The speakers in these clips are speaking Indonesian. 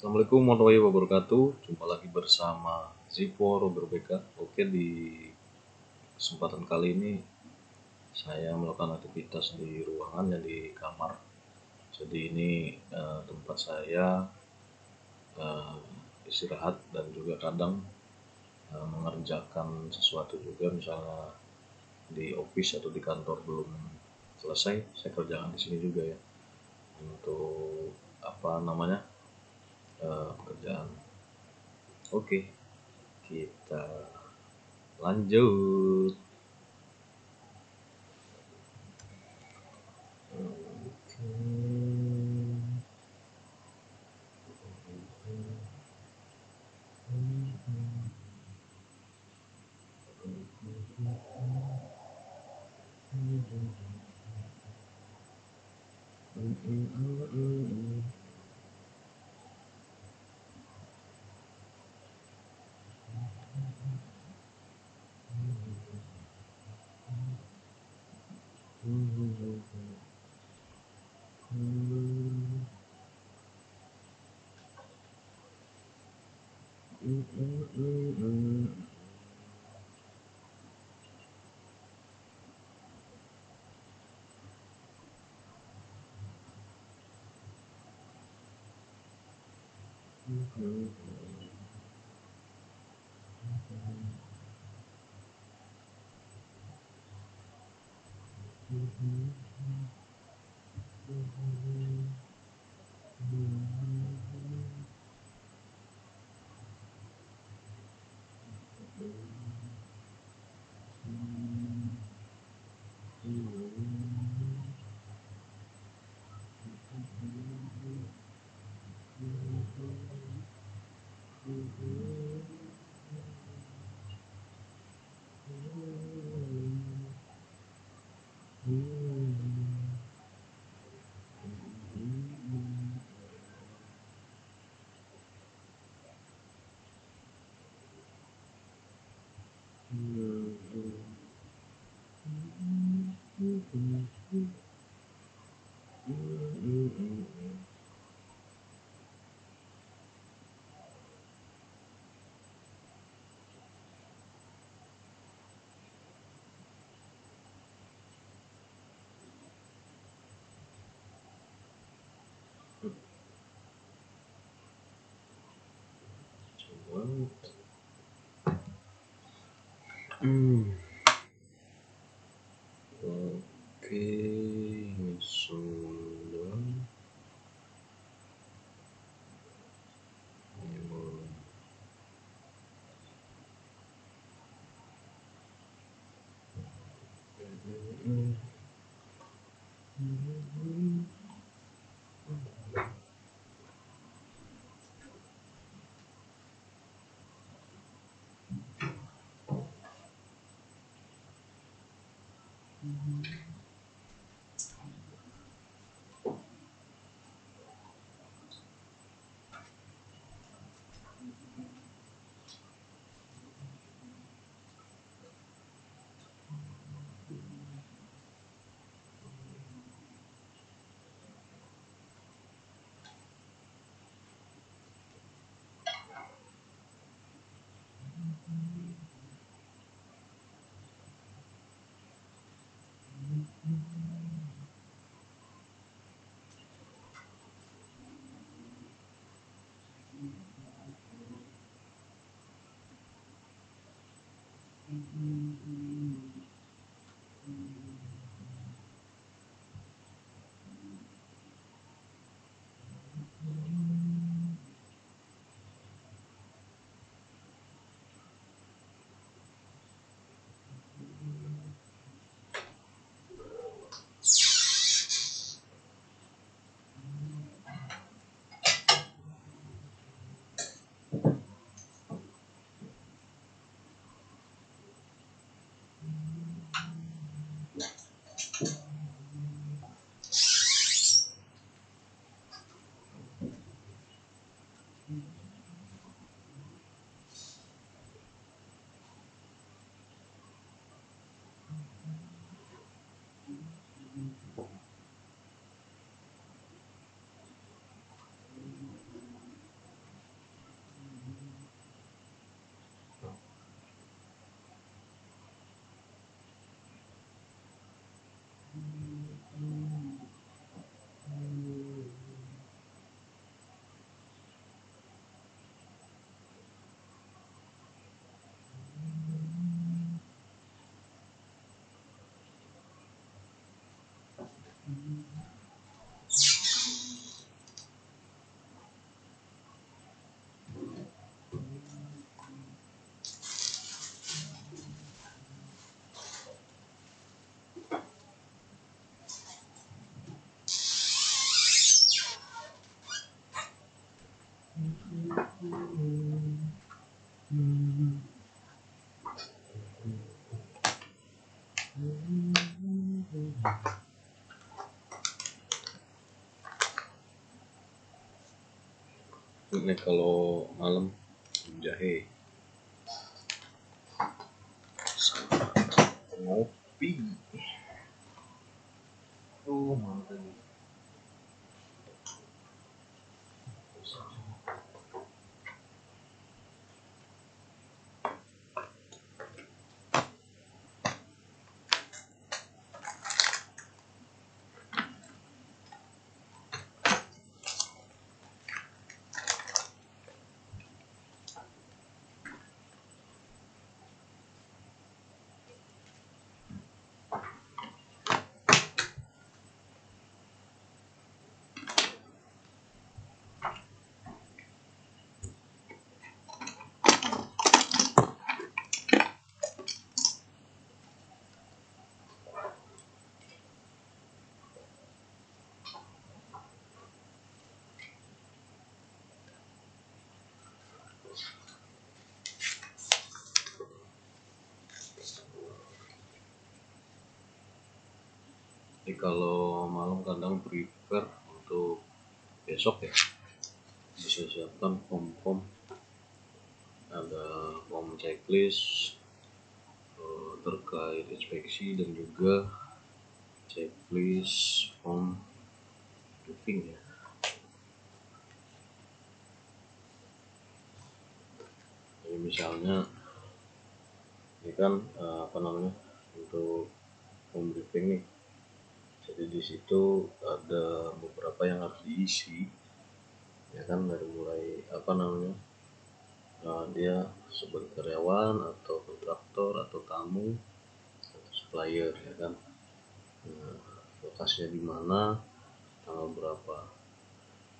Assalamualaikum warahmatullahi wabarakatuh. Jumpa lagi bersama Zipo Robert Beka. Oke, di kesempatan kali ini saya melakukan aktivitas di ruangan yang di kamar. Jadi ini tempat saya istirahat dan juga kadang mengerjakan sesuatu juga, misalnya di office atau di kantor belum selesai, saya kerjakan di sini juga ya untuk apa namanya pekerjaan. Oke, kita lanjut. Oke, ini sudah. Ini kalau malam jahe sama ngopi. Mantap. Jadi kalau malam kadang prepare untuk besok ya, bisa siapkan form-form, ada form checklist terkait inspeksi dan juga checklist form briefing ya. Jadi misalnya ini kan untuk form briefing nih. Jadi di situ ada beberapa yang harus diisi, ya kan, dari mulai dia sebagai karyawan atau kontraktor atau tamu atau supplier, ya kan. Lokasinya di mana, tanggal berapa,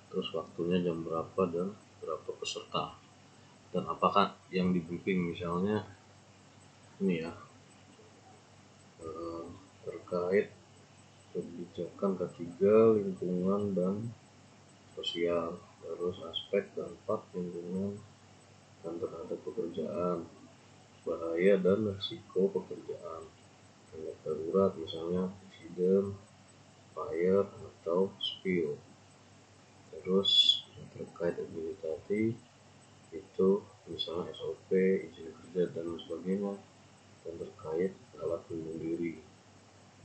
terus waktunya jam berapa dan berapa peserta, dan apakah yang di briefing. Misalnya ini ya, terkait kebijakan ketiga lingkungan dan sosial, terus aspek dampak lingkungan dan terhadap pekerjaan, bahaya dan risiko pekerjaan, tanggap darurat misalnya insiden, fire atau spill, terus terkait administratif itu misalnya SOP, izin kerja dan sebagainya, dan terkait alat pelindung diri.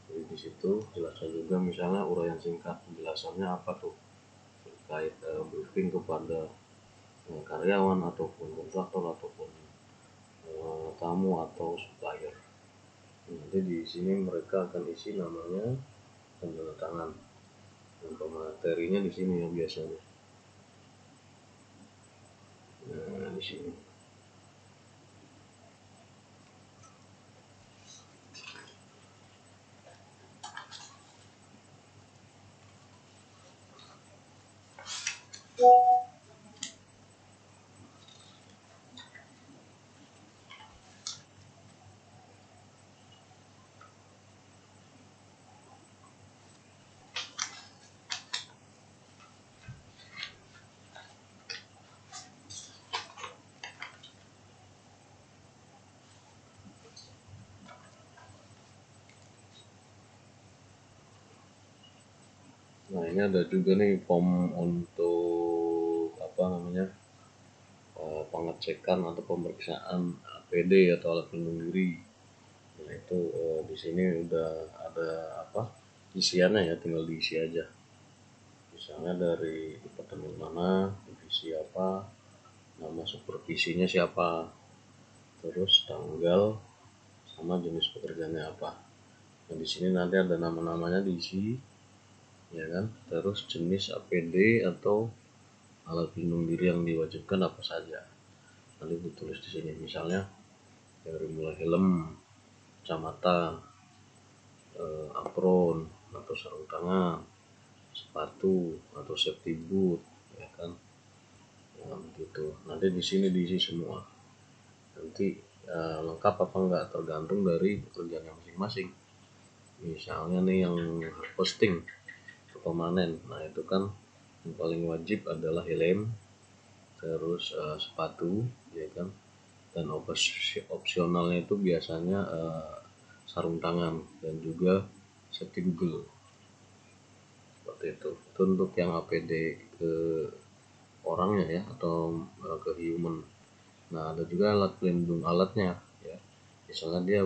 Jadi di situ jelaskan juga misalnya uraian singkat penjelasannya apa tuh terkait briefing kepada karyawan ataupun kontraktor ataupun tamu atau supplier. Nanti di sini mereka akan isi namanya dan tanda tangan. Dan materinya di sini yang biasanya. Nah, di sini. Nah, ini ada juga nih form untuk pengecekan atau pemeriksaan APD atau alat pelindung diri. Nah, itu di sini udah ada isiannya ya, tinggal diisi aja. Misalnya dari departemen mana, divisi apa, nama supervisinya siapa, terus tanggal sama jenis pekerjaannya apa. Nah, di sini nanti ada nama-namanya diisi, ya kan. Terus jenis APD atau alat pelindung diri yang diwajibkan apa saja. Nanti ditulis di sini, misalnya dari mulai helm, kacamata, apron, atau sarung tangan, sepatu atau safety boot, ya kan. Nah, begitu. Nanti di sini diisi semua. Nanti lengkap apa enggak tergantung dari pekerjaan masing-masing. Misalnya nih yang posting permanen, nah itu kan yang paling wajib adalah helm, terus sepatu, ya kan. Dan opsionalnya itu biasanya sarung tangan dan juga safety Google, seperti itu. Itu untuk yang APD ke orangnya ya, atau ke human. Nah, ada juga alat pelindung alatnya ya. Misalnya dia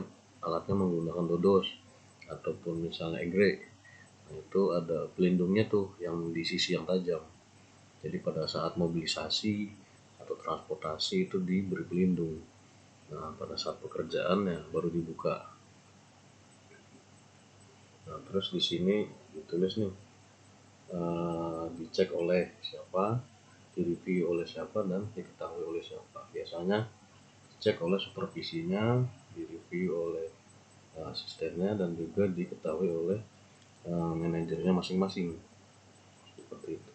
alatnya menggunakan dodos ataupun misalnya egreg. Nah, itu ada pelindungnya tuh yang di sisi yang tajam. Jadi pada saat mobilisasi atau transportasi itu diberi pelindung. Nah, pada saat pekerjaannya baru dibuka. Nah, terus di sini ditulis nih dicek oleh siapa, direview oleh siapa, dan diketahui oleh siapa. Biasanya dicek oleh supervisinya, direview oleh asistennya, dan juga diketahui oleh manajernya masing-masing, seperti itu.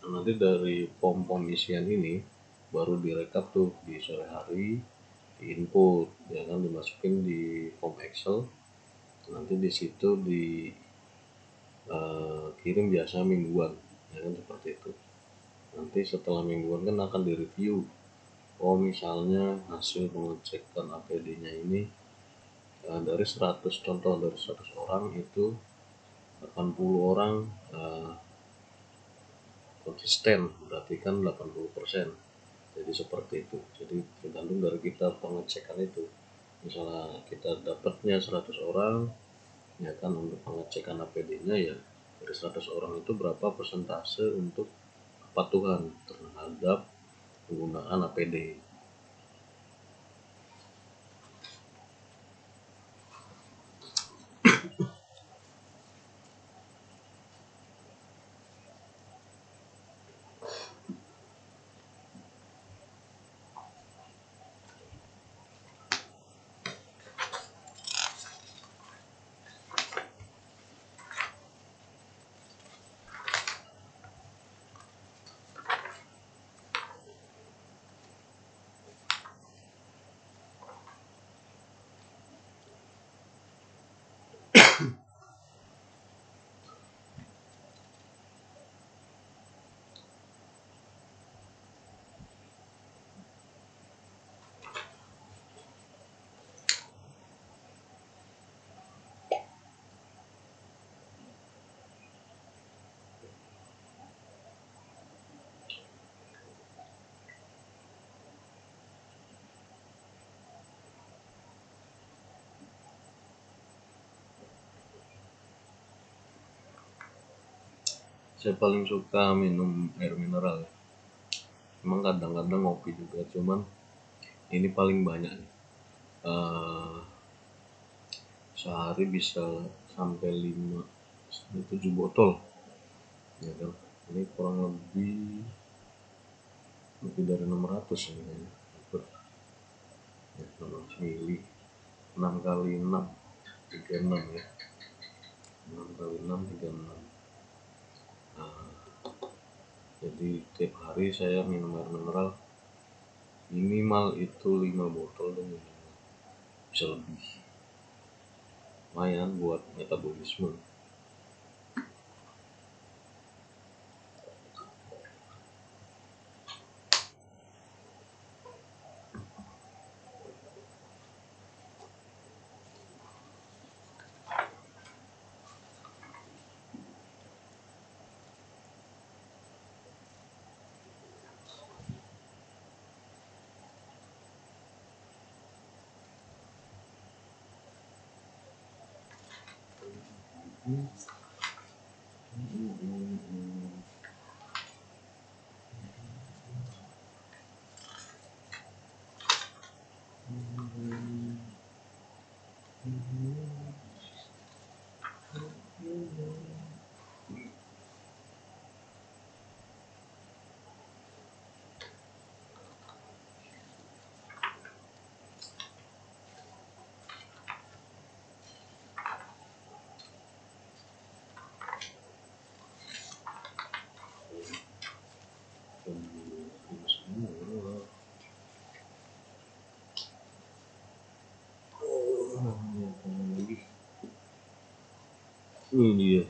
Nanti dari pom-pom isian ini baru direkap tuh di sore hari, di input, ya kan, dimasukin di form Excel. Nanti di situ di kirim biasa mingguan, ya kan, seperti itu. Nanti setelah mingguan kan akan direview. Oh, misalnya hasil pengecekan APD-nya ini dari 100, contoh dari 100 orang itu 80 orang konsisten, berarti kan 80%. Jadi seperti itu. Jadi tergantung dari kita pengecekan itu. Misalnya kita dapatnya 100 orang, ya kan, untuk pengecekan APD-nya, ya dari 100 orang itu berapa persentase untuk kepatuhan terhadap penggunaan APD. Saya paling suka minum air mineral. Emang kadang-kadang ngopi juga, cuman ini paling banyak nih. Sehari bisa sampai 5-7 botol, ya kan. Ini kurang lebih dari 600 ini kayaknya. Ya, 600 mili, 6 kali 6 36 ya, 6 kali 6 36. Nah, jadi tiap hari saya minum air mineral minimal itu 5 botol dan bisa lebih. Lumayan buat metabolisme. Ini dia.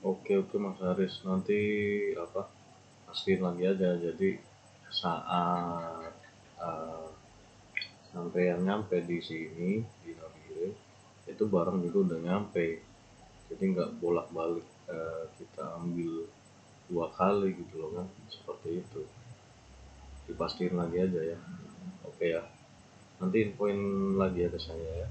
Oke Mas Haris, nanti apa pastiin lagi aja. Jadi saat sampai yang nyampe di sini di Nabire itu barang juga udah nyampe, jadi nggak bolak-balik kita ambil 2 kali gitu loh kan, seperti itu. Dipastiin lagi aja ya. Oke ya, nanti infoin lagi ya ke saya ya.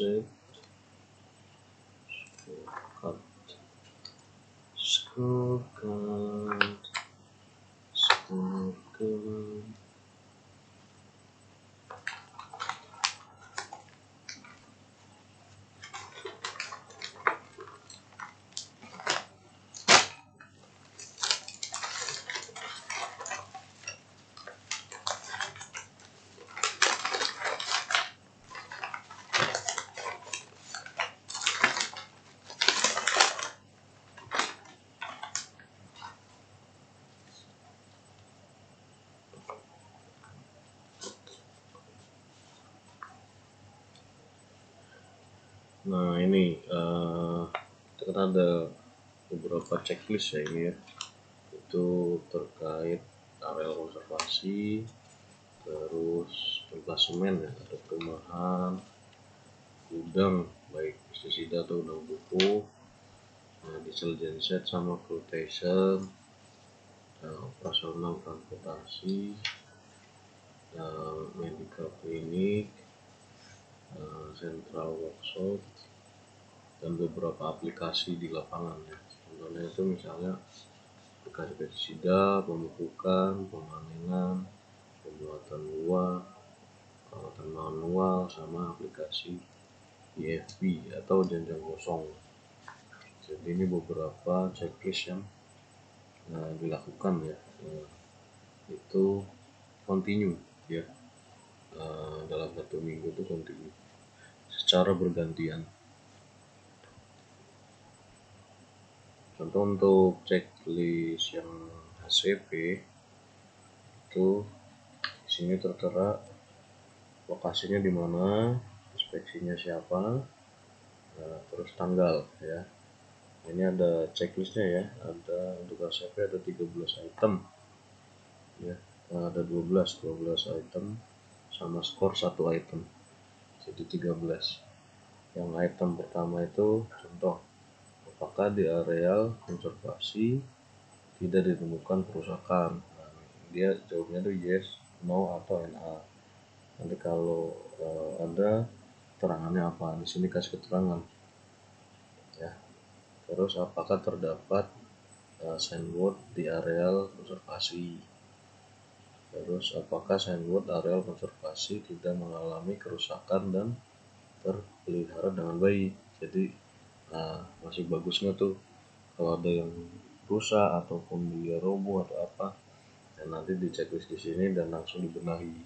set scorecard. Nah ini kita ada beberapa checklist ya ini ya, itu terkait areal konservasi, terus pemplasemen ya, atau perumahan, gudang baik pestisida atau udang pupuk, diesel genset sama flotation, operasional transportasi, medical clinic, central workshop, dan beberapa aplikasi di lapangan ya. Contohnya itu misalnya aplikasi pestisida, pemupukan, pemanenan, pembuatan buah, perawatan manual, sama aplikasi IFB atau janjang kosong. Jadi ini beberapa checklist yang dilakukan ya, itu continue ya, dalam 1 minggu itu continue secara bergantian. Contoh untuk checklist yang HCP itu di sini tertera lokasinya di mana, inspeksinya siapa, terus tanggal ya. Ini ada checklistnya ya, ada untuk HCP ada 13 item ya, ada 12 item sama skor 1 item, jadi 13. Yang item pertama itu contoh, apakah di areal konservasi tidak ditemukan kerusakan. Nah, dia jawabnya tuh yes, no, atau NA. Nanti kalau ada keterangannya apa, di sini kasih keterangan ya. Terus apakah terdapat signboard di areal konservasi. Terus apakah signboard areal konservasi tidak mengalami kerusakan dan terpelihara dengan baik. Jadi masih bagusnya tuh kalau ada yang rusak ataupun dia roboh atau apa, dan nanti di checklist di sini dan langsung dibenahi.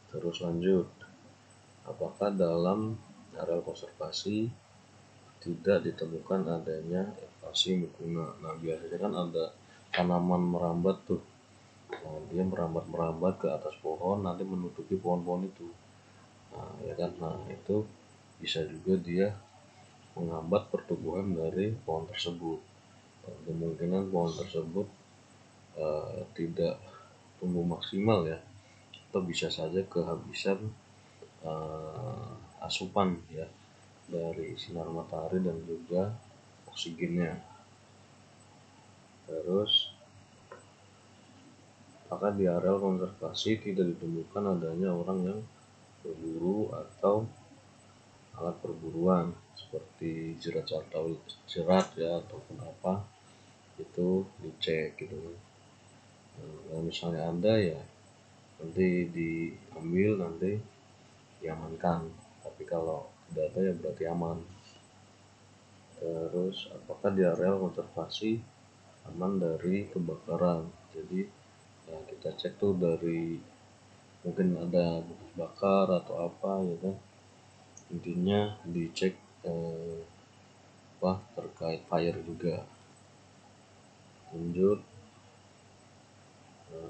Terus lanjut, apakah dalam areal konservasi tidak ditemukan adanya invasi mukuna. Nah biasanya kan ada tanaman merambat tuh, dia merambat ke atas pohon, nanti menutupi pohon-pohon itu. Nah ya kan, nah itu bisa juga dia menghambat pertumbuhan dari pohon tersebut. Kemungkinan pohon tersebut tidak tumbuh maksimal ya, atau bisa saja kehabisan asupan ya dari sinar matahari dan juga oksigennya. Terus apakah di areal konservasi tidak ditemukan adanya orang yang berburu atau alat perburuan seperti jerat atau jerat ya ataupun apa, itu dicek gitu kan. Kalau misalnya ada ya nanti diambil, nanti diamankan, tapi kalau tidak ada ya berarti aman. Terus apakah di areal konservasi aman dari kebakaran. Jadi ya kita cek tuh dari mungkin ada bekas bakar atau apa ya kan, intinya dicek terkait fire juga. Lanjut,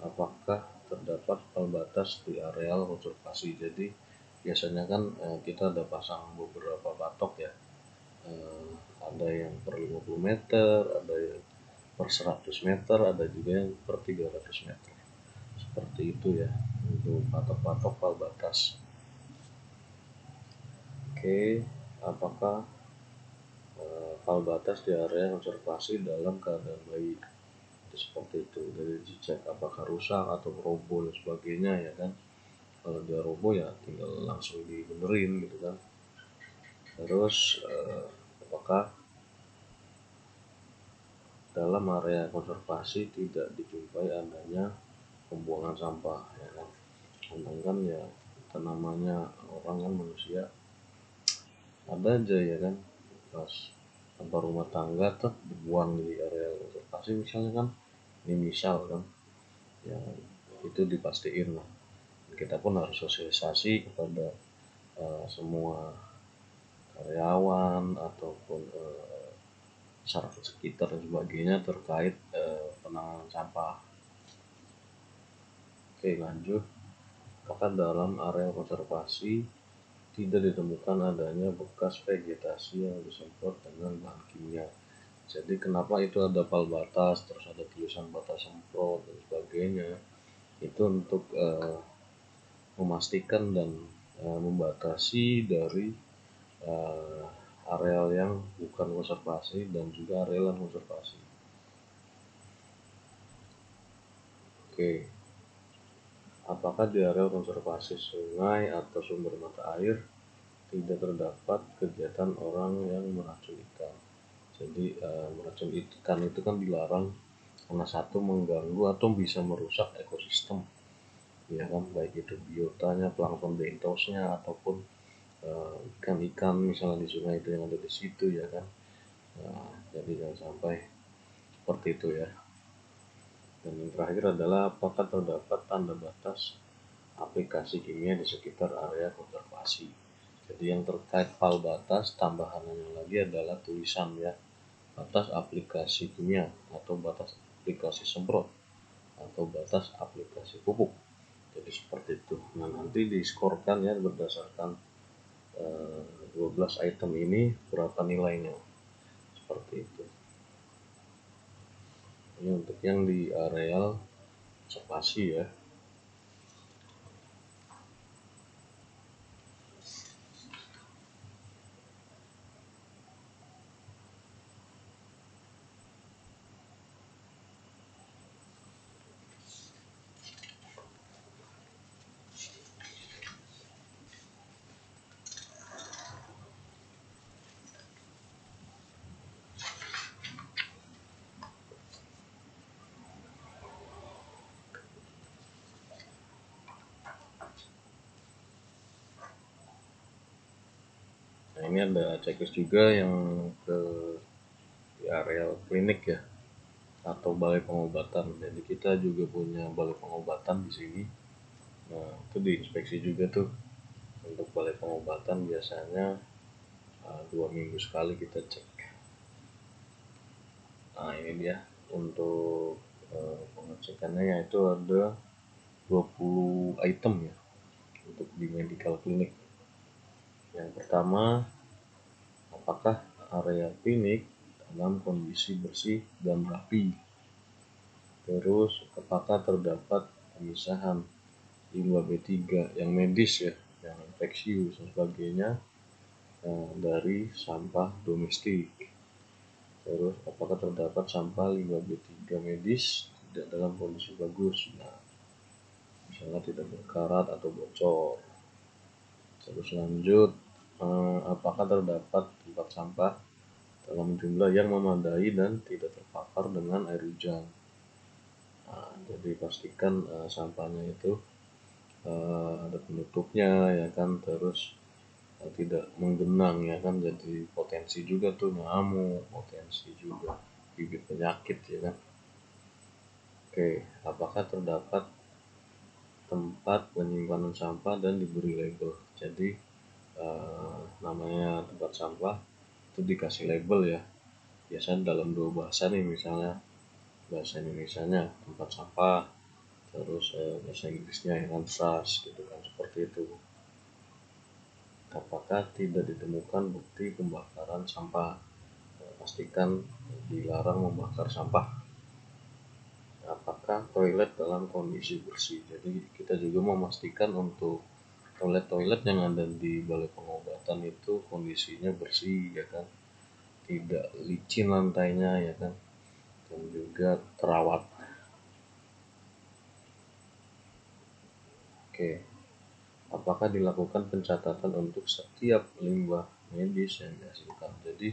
apakah terdapat pal batas di areal konservasi. Jadi biasanya kan kita ada pasang beberapa patok ya, ada yang per 50 meter, ada yang per 100 meter, ada juga yang per 300 meter, seperti itu ya untuk patok-patok pal batas. Oke, apakah pal batas di area konservasi dalam keadaan baik, seperti itu. Dari dicek apakah rusak atau roboh dan sebagainya ya kan. Kalau dia roboh ya tinggal langsung dibenerin gitu kan. Terus apakah dalam area konservasi tidak dijumpai adanya pembuangan sampah, ya kan? Sedangkan ya kita namanya orang kan manusia, ada aja ya kan pas sampah rumah tangga tuh dibuang di area konservasi misalnya kan, ini misal kan, ya itu dipastiin lah. Kita pun harus sosialisasi kepada semua karyawan ataupun masyarakat sekitar dan sebagainya terkait penanganan sampah. Oke, lanjut. Apakah dalam area konservasi tidak ditemukan adanya bekas vegetasi yang disemprot dengan bahan kimia? Jadi kenapa itu ada pal batas, terus ada tulisan batas semprot dan sebagainya? Itu untuk memastikan dan membatasi dari areal yang bukan konservasi dan juga areal yang konservasi. Oke, apakah di areal konservasi sungai atau sumber mata air tidak terdapat kegiatan orang yang meracun ikan? Jadi meracun ikan itu kan dilarang karena satu mengganggu atau bisa merusak ekosistem, ya kan, baik itu biotanya, plankton bentosnya ataupun ikan-ikan misalnya di sungai itu yang ada di situ, ya kan. Nah, jadi jangan sampai seperti itu ya. Dan yang terakhir adalah apakah terdapat tanda batas aplikasi kimia di sekitar area konservasi. Jadi yang terkait fal batas, tambahannya lagi adalah tulisan ya, batas aplikasi kimia atau batas aplikasi semprot atau batas aplikasi pupuk. Jadi seperti itu. Nah, nanti diskorkan ya berdasarkan 12 item ini berapa nilainya, seperti itu. Ini untuk yang di areal konservasi ya. Nah, ini ada checklist juga yang ke di area klinik ya atau balai pengobatan. Jadi kita juga punya balai pengobatan di sini. Nah, itu diinspeksi juga tuh. Untuk balai pengobatan biasanya 2 minggu sekali kita cek. Nah, ini dia untuk pengecekannya, yaitu ada 20 item ya untuk di medical clinic. Yang pertama, apakah area klinik dalam kondisi bersih dan rapi? Terus apakah terdapat pemisahan limbah B3 yang medis ya, yang infeksius dan sebagainya dari sampah domestik? Terus apakah terdapat sampah limbah B3 medis tidak dalam kondisi bagus? Nah, misalnya tidak berkarat atau bocor. Terus lanjut, apakah terdapat tempat sampah dalam jumlah yang memadai dan tidak terpapar dengan air hujan? Nah, jadi pastikan sampahnya itu ada penutupnya ya kan, terus tidak menggenang ya kan, jadi potensi juga tuh nyamuk, potensi juga bibit penyakit ya kan. Oke, apakah terdapat tempat penyimpanan sampah dan diberi label? Jadi namanya tempat sampah itu dikasih label ya, biasanya dalam 2 bahasa nih, misalnya bahasa Indonesianya tempat sampah, terus bahasa Inggrisnya ya kan trash gitu kan, seperti itu. Apakah tidak ditemukan bukti pembakaran sampah? Pastikan dilarang membakar sampah. Apakah toilet dalam kondisi bersih? Jadi kita juga memastikan untuk toilet-toilet yang ada di balai pengobatan itu kondisinya bersih ya kan, tidak licin lantainya ya kan, dan juga terawat. Oke, apakah dilakukan pencatatan untuk setiap limbah medis yang dihasilkan. Jadi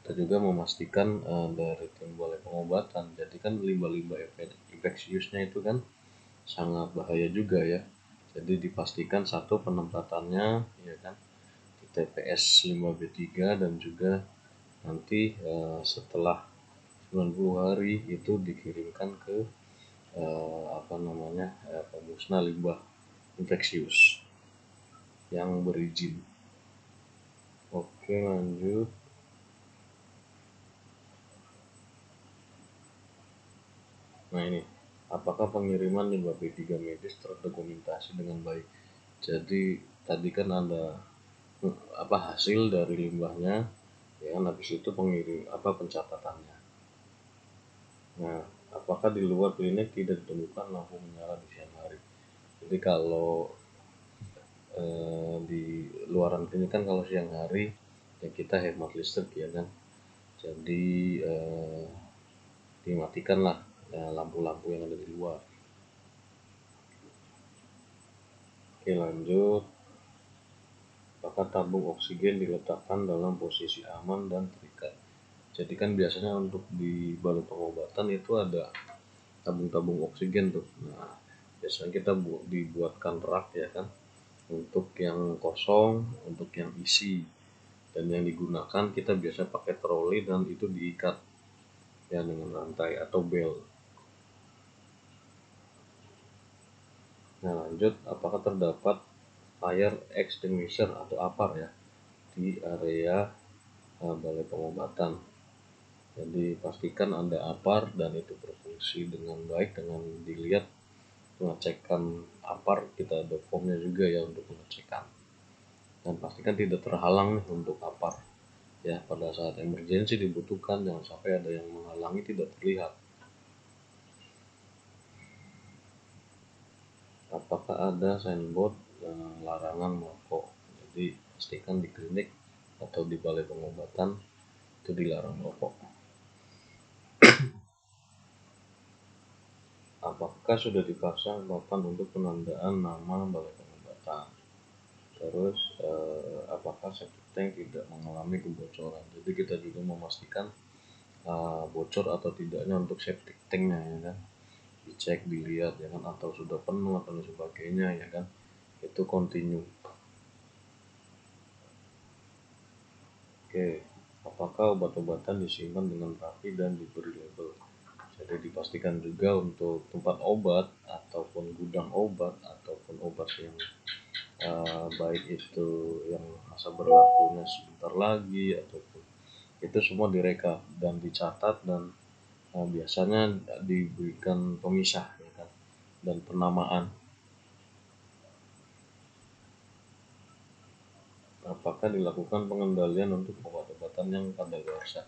kita juga memastikan dari tim balai pengobatan, jadi kan limbah-limbah infeksiusnya itu kan sangat bahaya juga ya. Jadi dipastikan satu penempatannya ya kan di TPS 5B3, dan juga nanti setelah 90 hari itu dikirimkan ke pemusnah limbah infeksius yang berizin. Oke, lanjut. Nah ini, apakah pengiriman limbah B3 medis terdokumentasi dengan baik? Jadi tadi kan ada hasil dari limbahnya, ya kan, habis itu pencatatannya. Nah, apakah di luar klinik tidak ditemukan lampu menyala di siang hari? Jadi kalau di luaran klinik kan kalau siang hari ya kita hemat listrik ya kan. Jadi dimatikanlah lampu-lampu yang ada di luar. Oke, lanjut. Apakah tabung oksigen diletakkan dalam posisi aman dan terikat? Jadi kan biasanya untuk di balai pengobatan itu ada tabung-tabung oksigen tuh. Nah, biasanya kita dibuatkan rak ya kan, untuk yang kosong, untuk yang isi, dan yang digunakan kita biasa pakai troli dan itu diikat ya dengan rantai atau bel. Nah lanjut, apakah terdapat fire extinguisher atau APAR ya di area balai pengobatan? Jadi pastikan ada APAR dan itu berfungsi dengan baik dengan dilihat pengecekan APAR. Kita ada formnya juga ya untuk pengecekan, dan pastikan tidak terhalang nih untuk APAR ya, pada saat emergensi dibutuhkan, jangan sampai ada yang menghalangi tidak terlihat. Apakah ada signboard larangan merokok? Jadi pastikan di klinik atau di balai pengobatan itu dilarang merokok. Apakah sudah dipasang papan untuk penandaan nama balai pengobatan? Terus apakah septic tank tidak mengalami kebocoran? Jadi kita juga memastikan bocor atau tidaknya untuk septic tanknya ya kan, dicek, dilihat ya kan, atau sudah penuh atau sebagainya ya kan, itu continue. Oke, apakah obat-obatan disimpan dengan rapi dan diberi label? Jadi dipastikan juga untuk tempat obat ataupun gudang obat ataupun obat yang baik itu yang masa berlakunya sebentar lagi ataupun itu semua direkap dan dicatat, dan biasanya diberikan pemisah ya kan, dan penamaan. Apakah dilakukan pengendalian untuk obat-obatan yang kadaluarsa?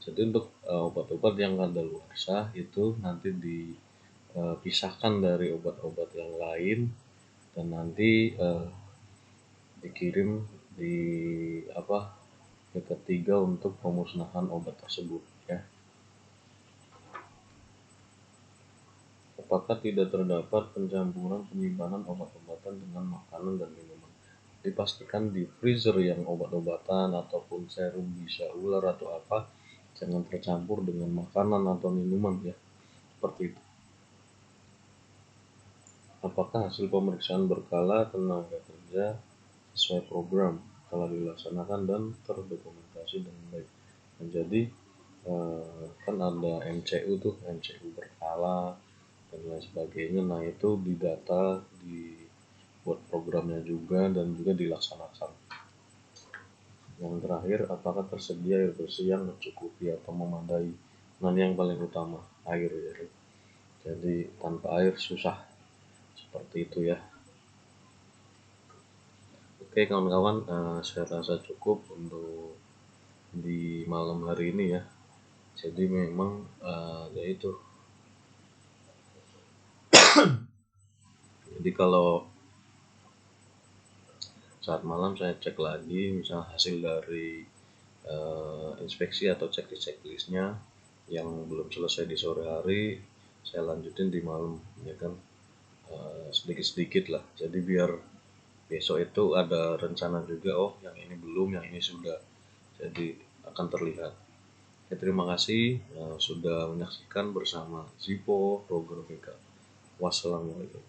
Jadi untuk obat-obat yang kadaluarsa itu nanti dipisahkan dari obat-obat yang lain dan nanti dikirim di ke ketiga untuk pemusnahan obat tersebut ya. Apakah tidak terdapat pencampuran penyimpanan obat-obatan dengan makanan dan minuman? Dipastikan di freezer yang obat-obatan ataupun serum bisa ular atau apa jangan tercampur dengan makanan atau minuman ya, seperti itu. Apakah hasil pemeriksaan berkala tenaga kerja sesuai program telah dilaksanakan dan terdokumentasi dengan baik? Nah, jadi kan ada MCU tuh, MCU berkala dan lain sebagainya. Nah itu didata, dibuat programnya juga dan juga dilaksanakan. Yang terakhir, apakah tersedia air bersih yang mencukupi atau memadai? Nah ini yang paling utama, air ya. Jadi tanpa air susah, seperti itu ya. Oke kawan-kawan, saya rasa cukup untuk di malam hari ini ya. Jadi memang yaitu jadi kalau saat malam saya cek lagi misal hasil dari inspeksi atau checklistnya yang belum selesai di sore hari, saya lanjutin di malam ya kan, sedikit-sedikit lah, jadi biar besok itu ada rencana juga, oh yang ini belum, yang ini sudah, jadi akan terlihat. Ya, terima kasih sudah menyaksikan bersama Zippo Program VK. Wassalamualaikum.